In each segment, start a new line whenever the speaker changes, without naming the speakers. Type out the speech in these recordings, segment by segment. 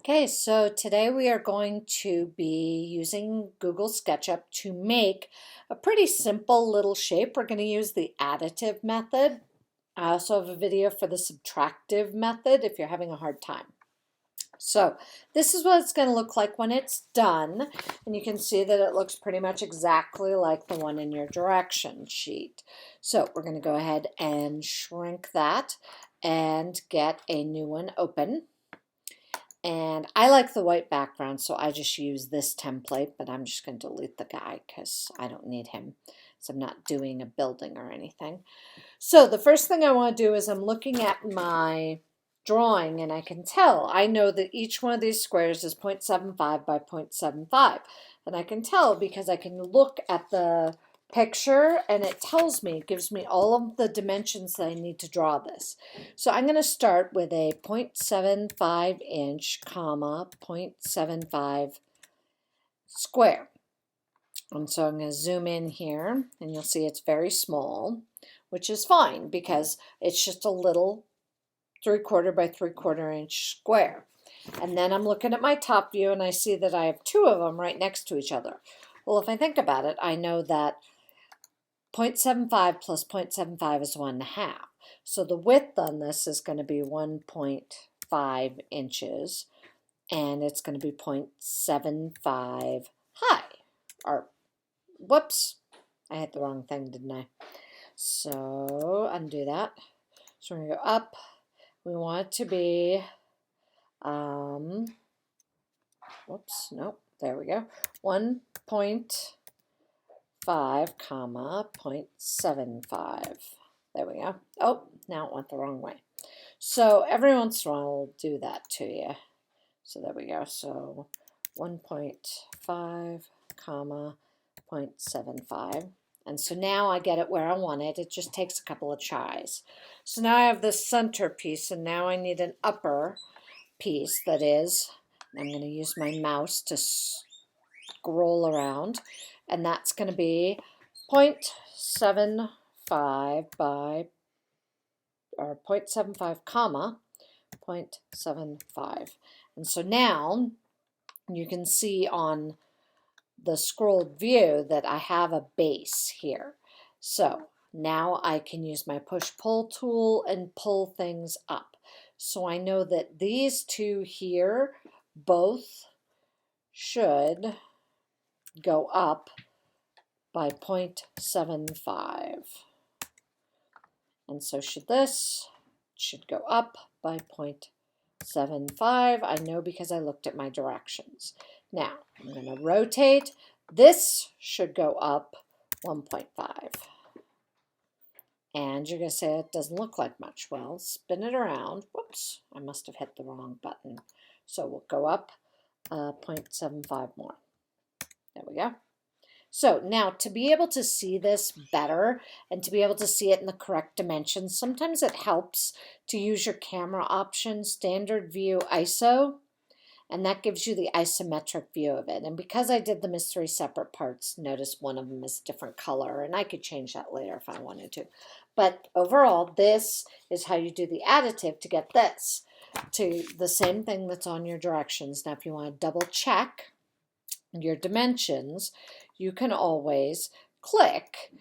Okay, so today we are going to be using Google SketchUp to make a pretty simple little shape. We're going to use the additive method. I also have a video for the subtractive method if you're having a hard time. So this is what it's going to look like when it's done. And you can see that it looks pretty much exactly like the one in your direction sheet. So we're going to go ahead and shrink that and get a new one open. And I like the white background, so I just use this template, but I'm just going to delete the guy because I don't need him. So I'm not doing a building or anything. So the first thing I want to do is I'm looking at my drawing and I can tell, I know that each one of these squares is 0.75 by 0.75. And I can tell because I can look at the picture and it tells me, it gives me all of the dimensions that I need to draw this. So I'm going to start with a 0.75 inch, comma, 0.75 square. And so I'm going to zoom in here and you'll see it's very small, which is fine because it's just a little 3/4 by 3/4 inch square. And then I'm looking at my top view and I see that I have two of them right next to each other. Well, if I think about it, I know that 0.75 plus 0.75 is 1.5. So the width on this is going to be 1.5 inches and it's going to be 0.75 high. Or, whoops, I hit the wrong thing, didn't I? So undo that. So we're going to go up. We want it to be, whoops, nope, there we go. 1.5, comma, 0.75. There we go. Oh, now it went the wrong way. So every once in a while, I'll do that to you. So there we go. So 1.5, comma, 0.75. And so now I get it where I want it. It just takes a couple of tries. So now I have this center piece, and now I need an upper piece that is, I'm going to use my mouse to scroll around, and that's going to be 0.75 by, or 0.75 comma 0.75. And so now you can see on the scrolled view that I have a base here. So now I can use my push-pull tool and pull things up. So I know that these two here both should go up by 0.75. And so this should go up by 0.75. I know because I looked at my directions. Now, I'm going to rotate. This should go up 1.5. And you're going to say it doesn't look like much. Well, spin it around. Whoops, I must have hit the wrong button. So we'll go up 0.75 more. There we go. So now to be able to see this better and to be able to see it in the correct dimensions, sometimes it helps to use your camera option, standard view ISO, and that gives you the isometric view of it. And because I did them as 3 separate parts, notice one of them is a different color, and I could change that later if I wanted to. But overall, this is how you do the additive to get this to the same thing that's on your directions. Now, if you want to double check your dimensions, you can always click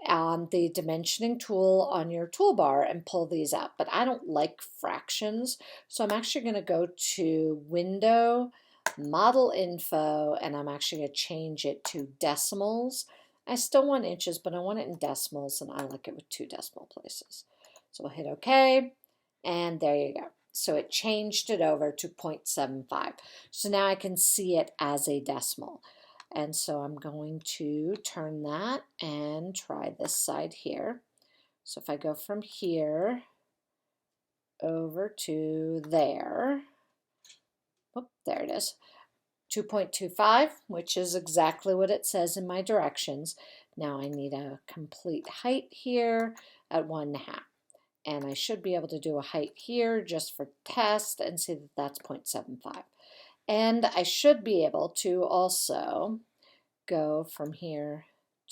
on the dimensioning tool on your toolbar and pull these up. But I don't like fractions, so I'm actually going to go to Window, Model Info, and I'm actually going to change it to decimals. I still want inches, but I want it in decimals, and I like it with 2 decimal places. So we'll hit OK, and there you go. So it changed it over to 0.75. So now I can see it as a decimal. And so I'm going to turn that and try this side here. So if I go from here over to there, oh, there it is, 2.25, which is exactly what it says in my directions. Now I need a complete height here at 1.5. And I should be able to do a height here just for test and see that that's 0.75. And I should be able to also go from here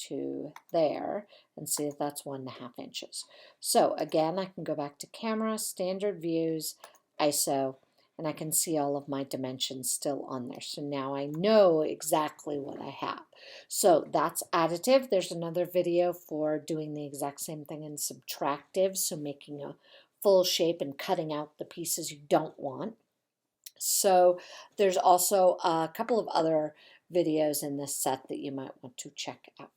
to there and see if that's 1.5 inches. So again, I can go back to camera, standard views, ISO, and I can see all of my dimensions still on there. So now I know exactly what I have. So that's additive. There's another video for doing the exact same thing in subtractive, so making a full shape and cutting out the pieces you don't want. So there's also a couple of other videos in this set that you might want to check out.